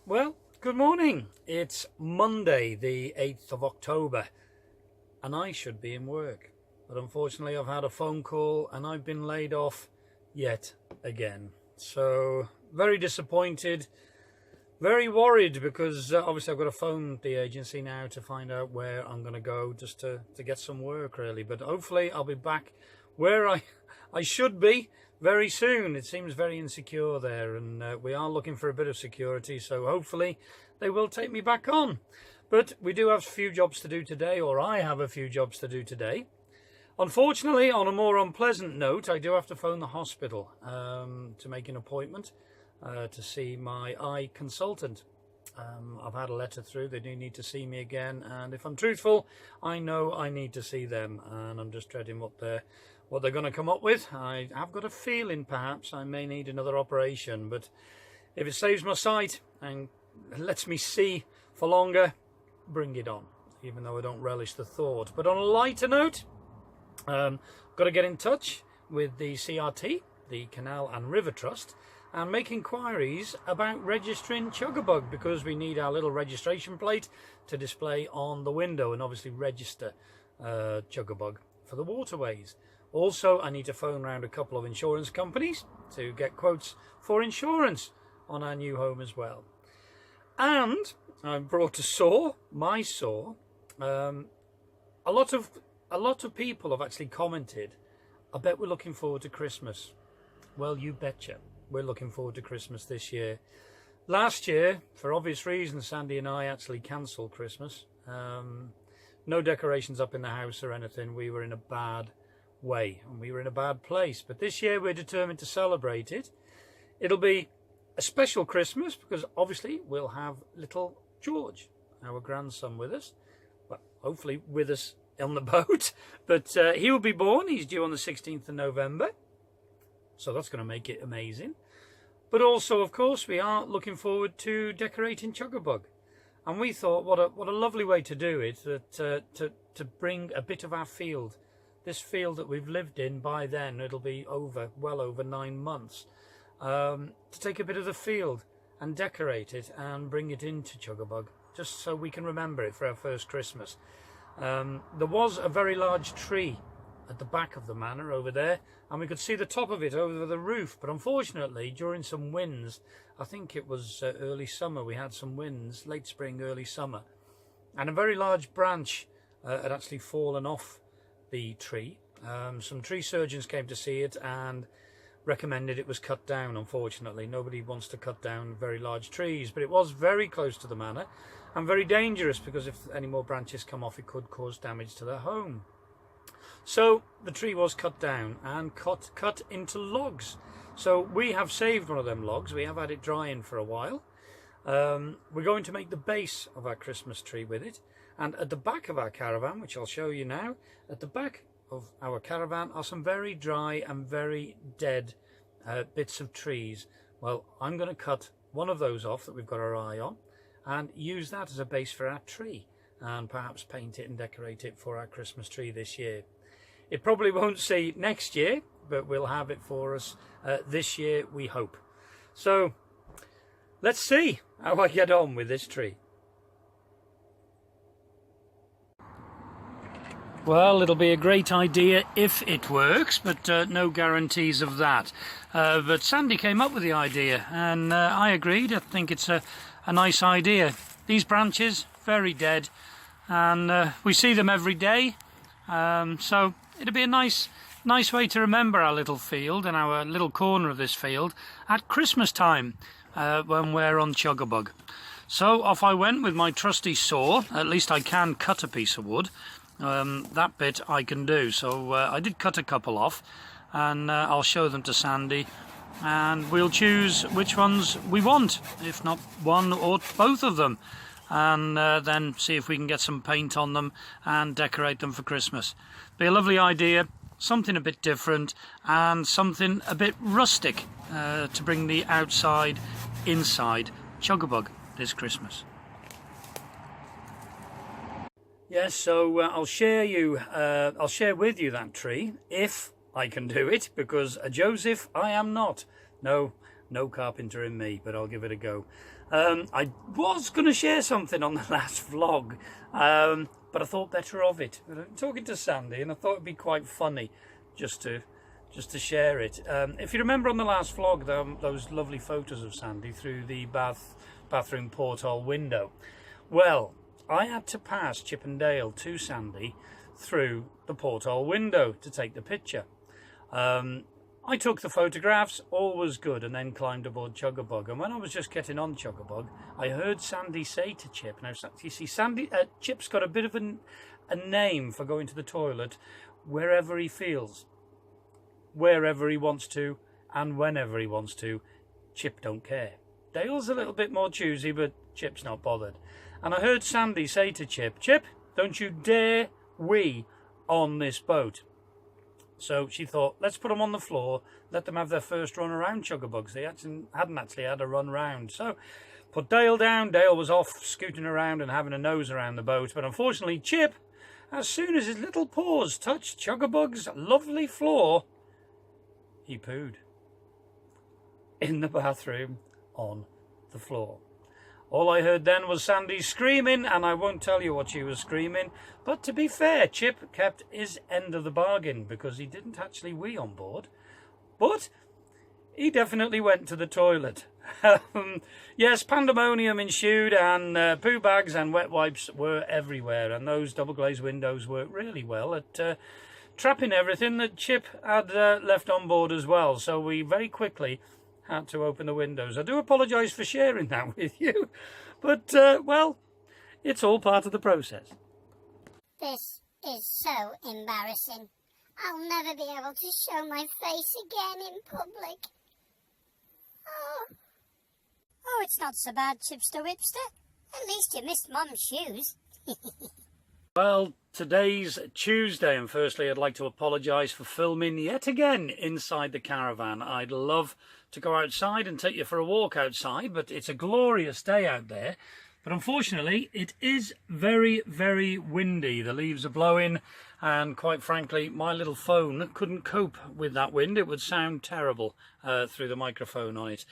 Well, good morning. It's Monday, the 8th of October, and I should be in work. But unfortunately, I've had a phone call and I've been laid off yet again. So, very disappointed, very worried because obviously I've got to phone the agency now to find out where I'm going to go just to get some work, really. But hopefully I'll be back where I should be very soon. It seems very insecure there, and we are looking for a bit of security, so hopefully they will take me back on. But we do have a few jobs to do today, or I have a few jobs to do today. Unfortunately, on a more unpleasant note, I do have to phone the hospital to make an appointment to see my eye consultant. I've had a letter through, they do need to see me again, and if I'm truthful, I know I need to see them, and I'm just dreading what they're going to come up with. I have got a feeling perhaps I may need another operation, but if it saves my sight and lets me see for longer, bring it on, even though I don't relish the thought. But on a lighter note, got to get in touch with the CRT, the Canal and River Trust, and make inquiries about registering Chugabug, because we need our little registration plate to display on the window and obviously register Chugabug for the waterways. Also, I need to phone around a couple of insurance companies to get quotes for insurance on our new home as well. And I've brought a saw, my saw. A lot of people have actually commented, I bet we're looking forward to Christmas. Well, you betcha. We're looking forward to Christmas this year. Last year, for obvious reasons, Sandy and I actually cancelled Christmas. No decorations up in the house or anything. We were in a bad way and we were in a bad place. But this year we're determined to celebrate it. It'll be a special Christmas because obviously we'll have little George, our grandson, with us. Well, hopefully with us on the boat. But he will be born. He's due on the 16th of November. So that's going to make it amazing. But also, of course, we are looking forward to decorating Chugabug. And we thought, what a lovely way to do it, that to bring a bit of our field, this field that we've lived in by then, it'll be well over 9 months, to take a bit of the field and decorate it and bring it into Chugabug, just so we can remember it for our first Christmas. There was a very large tree at the back of the manor over there, and we could see the top of it over the roof, but unfortunately during some winds, I think it was early summer, we had some winds, late spring, early summer, and a very large branch had actually fallen off the tree. Some tree surgeons came to see it and recommended it was cut down. Unfortunately, nobody wants to cut down very large trees, but it was very close to the manor and very dangerous, because if any more branches come off, it could cause damage to their home. So the tree was cut down and cut into logs. So we have saved one of them logs. We have had it drying for a while. We're going to make the base of our Christmas tree with it. And at the back of our caravan, which I'll show you now, at the back of our caravan are some very dry and very dead bits of trees. Well, I'm going to cut one of those off that we've got our eye on and use that as a base for our tree, and perhaps paint it and decorate it for our Christmas tree this year. It probably won't see next year, but we'll have it for us this year, we hope. So let's see how I get on with this tree. Well, it'll be a great idea if it works, but no guarantees of that. But Sandy came up with the idea, and I agreed. I think it's a nice idea. These branches, very dead, and we see them every day. So it'll be a nice way to remember our little field and our little corner of this field at Christmas time when we're on Chugabug. So off I went with my trusty saw. At least I can cut a piece of wood. That bit I can do. So I did cut a couple off, and I'll show them to Sandy, and we'll choose which ones we want, if not one or both of them, and then see if we can get some paint on them and decorate them for Christmas. Be a lovely idea, something a bit different and something a bit rustic to bring the outside inside Chugabug this Christmas. Yes, so I'll share with you that tree if I can do it, because a Joseph I am not. No carpenter in me, but I'll give it a go. I was going to share something on the last vlog, but I thought better of it. I'm talking to Sandy, and I thought it'd be quite funny just to share it. If you remember on the last vlog, those lovely photos of Sandy through the bathroom porthole window. Well, I had to pass Chip and Dale to Sandy through the porthole window to take the picture. I took the photographs, all was good, and then climbed aboard Chuggabug. And when I was just getting on Chuggabug, I heard Sandy say to Chip, now you see, Chip's got a bit of a name for going to the toilet wherever he feels, wherever he wants to, and whenever he wants to. Chip don't care. Dale's a little bit more choosy, but Chip's not bothered. And I heard Sandy say to Chip, "Chip, don't you dare wee on this boat." So she thought, let's put them on the floor, let them have their first run around Chuggabugs. They hadn't actually had a run round. So put Dale down. Dale was off scooting around and having a nose around the boat. But unfortunately, Chip, as soon as his little paws touched Chuggabug's lovely floor, he pooed in the bathroom on the floor. All I heard then was Sandy screaming, and I won't tell you what she was screaming. But to be fair, Chip kept his end of the bargain because he didn't actually wee on board. But he definitely went to the toilet. Yes, pandemonium ensued, and poo bags and wet wipes were everywhere. And those double glazed windows worked really well at trapping everything that Chip had left on board as well. So we very quickly had to open the windows. I do apologise for sharing that with you, but well, it's all part of the process. This is so embarrassing. I'll never be able to show my face again in public. Oh, it's not so bad, Chipster Whipster. At least you missed Mum's shoes. Well, today's Tuesday, and firstly I'd like to apologise for filming yet again inside the caravan. I'd love to go outside and take you for a walk outside, but it's a glorious day out there. But unfortunately, it is very, very windy. The leaves are blowing, and quite frankly, my little phone couldn't cope with that wind. It would sound terrible through the microphone on it.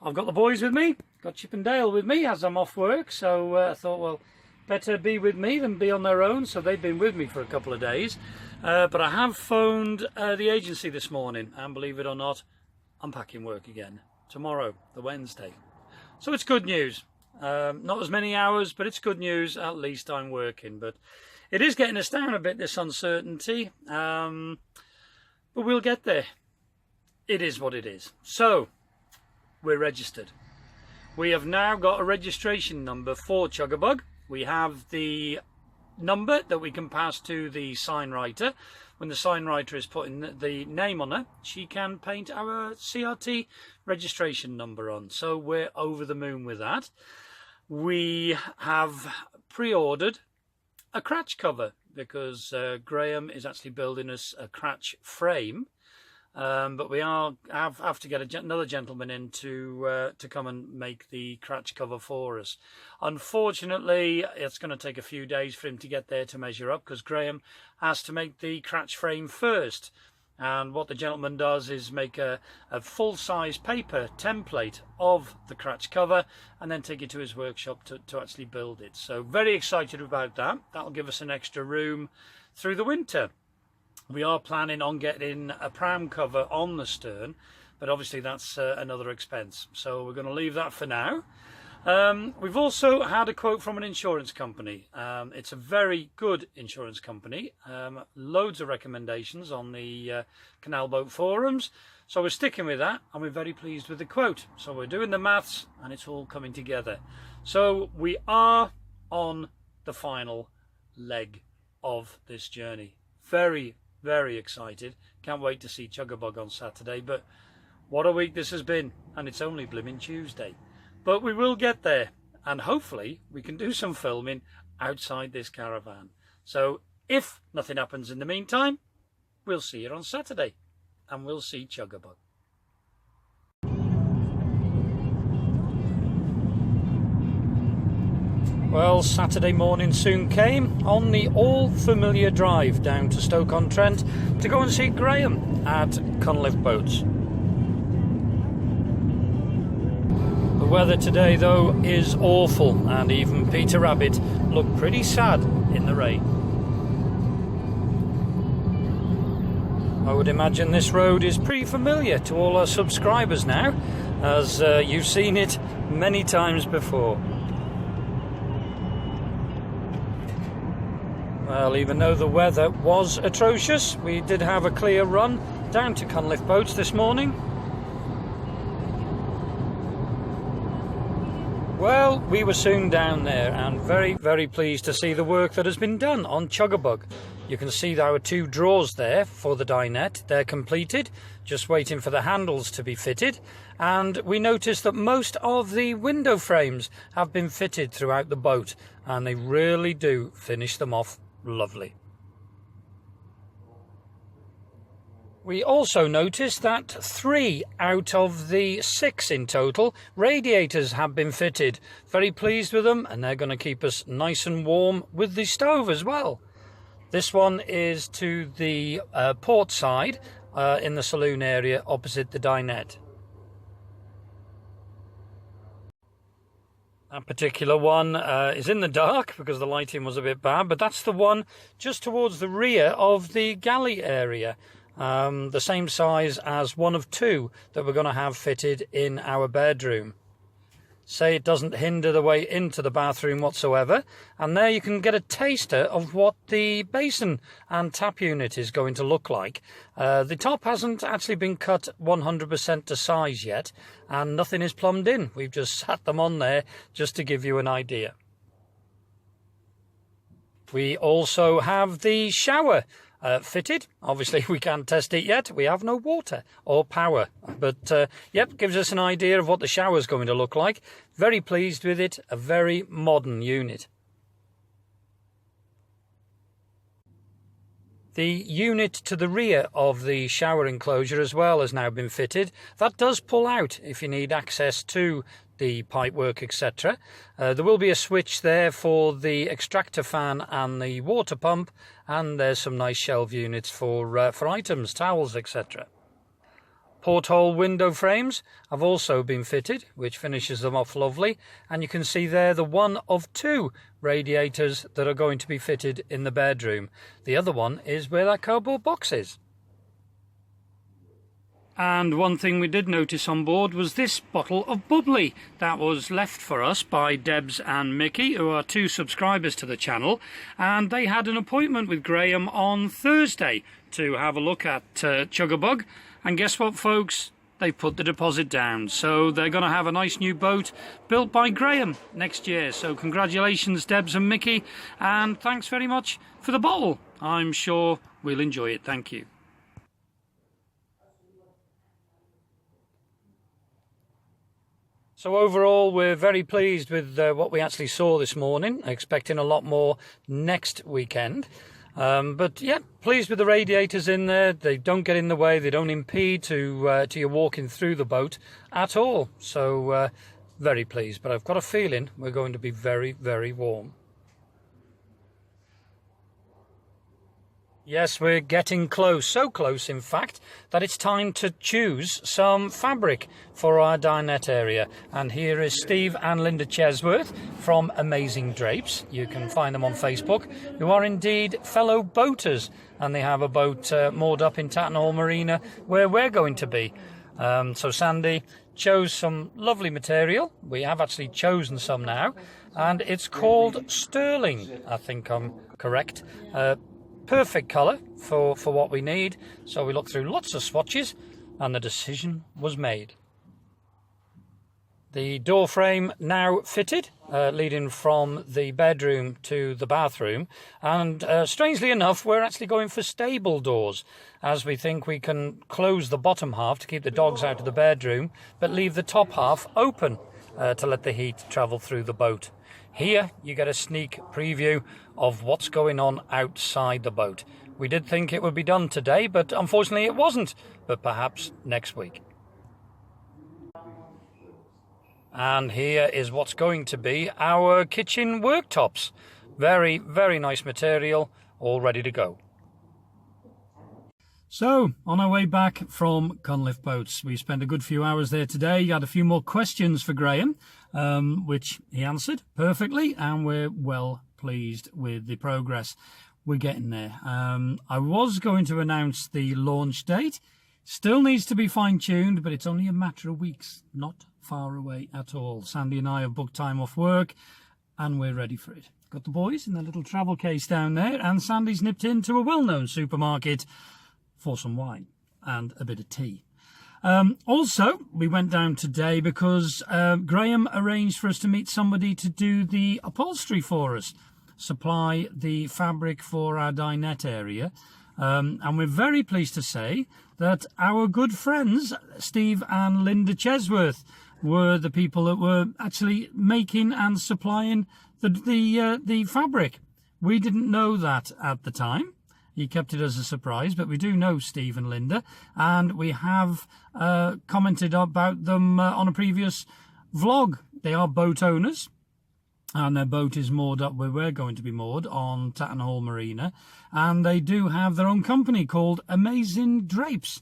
I've got the boys with me, got Chip and Dale with me as I'm off work, so I thought, well, better be with me than be on their own, so they've been with me for a couple of days. But I have phoned the agency this morning, and believe it or not, I'm packing work again tomorrow, the Wednesday. So it's good news. Not as many hours, but it's good news. At least I'm working. But it is getting us down a bit, this uncertainty. But we'll get there. It is what it is. So we're registered. We have now got a registration number for Chuggabug. We have the number that we can pass to the sign writer. When the sign writer is putting the name on her, she can paint our CRT registration number on. So we're over the moon with that. We have pre-ordered a cratch cover because Graham is actually building us a cratch frame. But we have to get another gentleman in to come and make the cratch cover for us. Unfortunately, it's going to take a few days for him to get there to measure up because Graham has to make the cratch frame first. And what the gentleman does is make a full-size paper template of the cratch cover and then take it to his workshop to actually build it. So very excited about that. That'll give us an extra room through the winter. We are planning on getting a pram cover on the stern, but obviously that's another expense. So we're going to leave that for now. We've also had a quote from an insurance company. It's a very good insurance company. Loads of recommendations on the Canal Boat forums. So we're sticking with that, and we're very pleased with the quote. So we're doing the maths, and it's all coming together. So we are on the final leg of this journey. Very, very excited. Can't wait to see Chuggabug on Saturday. But what a week this has been, and it's only blimmin' Tuesday. But we will get there, and hopefully we can do some filming outside this caravan. So if nothing happens in the meantime, we'll see you on Saturday, and we'll see Chuggabug. Well, Saturday morning soon came on the all-familiar drive down to Stoke-on-Trent to go and see Graham at Cunliffe Boats. The weather today though is awful, and even Peter Rabbit looked pretty sad in the rain. I would imagine this road is pretty familiar to all our subscribers now, as you've seen it many times before. Well, even though the weather was atrocious, we did have a clear run down to Cunliffe Boats this morning. Well, we were soon down there and very pleased to see the work that has been done on Chuggabug. You can see our 2 drawers there for the dinette. They're completed, just waiting for the handles to be fitted. And we noticed that most of the window frames have been fitted throughout the boat, and they really do finish them off lovely. We also noticed that 3 out of the 6 in total radiators have been fitted. Very pleased with them, and they're going to keep us nice and warm with the stove as well. This one is to the port side in the saloon area opposite the dinette. That particular one is in the dark because the lighting was a bit bad, but that's the one just towards the rear of the galley area. The same size as one of 2 that we're going to have fitted in our bedroom. Say it doesn't hinder the way into the bathroom whatsoever, and there you can get a taster of what the basin and tap unit is going to look like. The top hasn't actually been cut 100% to size yet, and nothing is plumbed in. We've just sat them on there just to give you an idea. We also have the shower fitted. Obviously we can't test it yet, we have no water or power, but yep, gives us an idea of what the shower is going to look like. Very pleased with it, a very modern unit. The unit to the rear of the shower enclosure as well has now been fitted. That does pull out if you need access to the pipework, etc. There will be a switch there for the extractor fan and the water pump, and there's some nice shelf units for items, towels, etc. Porthole window frames have also been fitted, which finishes them off lovely, and you can see there the one of 2 radiators that are going to be fitted in the bedroom. The other one is where that cardboard box is. And one thing we did notice on board was this bottle of bubbly that was left for us by Debs and Mickey, who are 2 subscribers to the channel, and they had an appointment with Graham on Thursday to have a look at Chuggabug, and guess what, folks? They put the deposit down, so they're going to have a nice new boat built by Graham next year. So congratulations, Debs and Mickey, and thanks very much for the bottle. I'm sure we'll enjoy it. Thank you. So overall, we're very pleased with what we actually saw this morning. Expecting a lot more next weekend. But yeah, pleased with the radiators in there. They don't get in the way. They don't impede to your walking through the boat at all. So very pleased. But I've got a feeling we're going to be very warm. Yes, we're getting close, so close in fact, that it's time to choose some fabric for our dinette area. And here is Steve and Linda Chesworth from Amazing Drapes. You can find them on Facebook, who are indeed fellow boaters, and they have a boat moored up in Tattenhall Marina where we're going to be. So Sandy chose some lovely material. We have actually chosen some now, and it's called Sterling, I think I'm correct. Perfect colour for what we need. So we looked through lots of swatches and the decision was made. The door frame now fitted, leading from the bedroom to the bathroom, and strangely enough we're actually going for stable doors, as we think we can close the bottom half to keep the dogs out of the bedroom but leave the top half open to let the heat travel through the boat. Here you get a sneak preview of what's going on outside the boat. We did think it would be done today, but unfortunately it wasn't, but perhaps next week. And here is what's going to be our kitchen worktops. Very nice material, all ready to go. So, on our way back from Cunliffe Boats, we spent a good few hours there today. You had a few more questions for Graham, which he answered perfectly, and we're well pleased with the progress. We're getting there. I was going to announce the launch date. Still needs to be fine-tuned, but it's only a matter of weeks, not far away at all. Sandy and I have booked time off work, and we're ready for it. Got the boys in their little travel case down there, and Sandy's nipped into a well-known supermarket for some wine and a bit of tea. Also, we went down today because Graham arranged for us to meet somebody to do the upholstery for us, supply the fabric for our dinette area. And we're very pleased to say that our good friends, Steve and Linda Chesworth, were the people that were actually making and supplying the fabric. We didn't know that at the time. He kept it as a surprise, but we do know Steve and Linda, and we have commented about them on a previous vlog. They are boat owners, and their boat is moored up where we're going to be moored on Tatton Hall Marina, and they do have their own company called Amazing Drapes.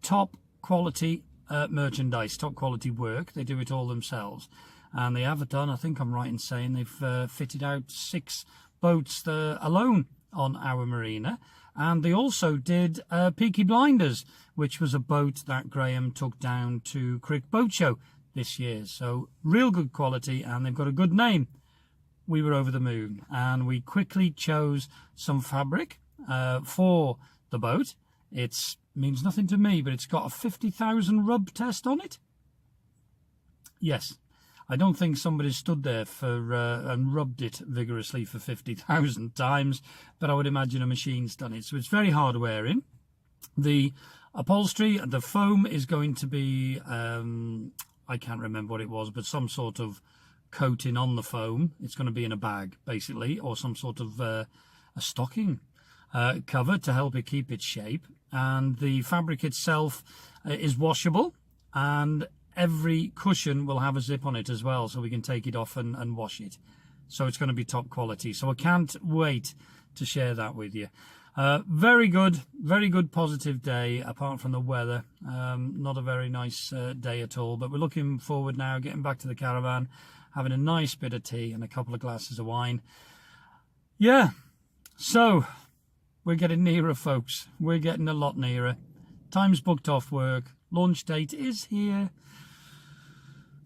Top quality merchandise, top quality work. They do it all themselves, and they have done, I think I'm right in saying, they've fitted out 6 boats alone on our marina, and they also did Peaky Blinders, which was a boat that Graham took down to Crick Boat Show this year. So real good quality, and they've got a good name. We were over the moon, and we quickly chose some fabric for the boat. It means nothing to me, but it's got a 50,000 rub test on it. Yes, I don't think somebody stood there and rubbed it vigorously for 50,000 times, but I would imagine a machine's done it. So it's very hard wearing. The upholstery, the foam is going to be, I can't remember what it was, but some sort of coating on the foam. It's going to be in a bag, basically, or some sort of a stocking cover to help it keep its shape. And the fabric itself is washable, and every cushion will have a zip on it as well, so we can take it off and wash it. So it's going to be top quality. So I can't wait to share that with you. Very good positive day, apart from the weather. Not a very nice day at all, but we're looking forward now, getting back to the caravan, having a nice bit of tea and a couple of glasses of wine. Yeah, so we're getting nearer, folks. We're getting a lot nearer. Time's booked off work. Launch date is here.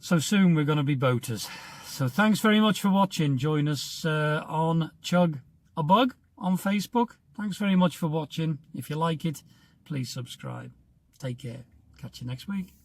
So soon we're going to be boaters. So thanks very much for watching. Join us on Chug a Bug on Facebook. Thanks very much for watching. If you like it, please subscribe. Take care. Catch you next week.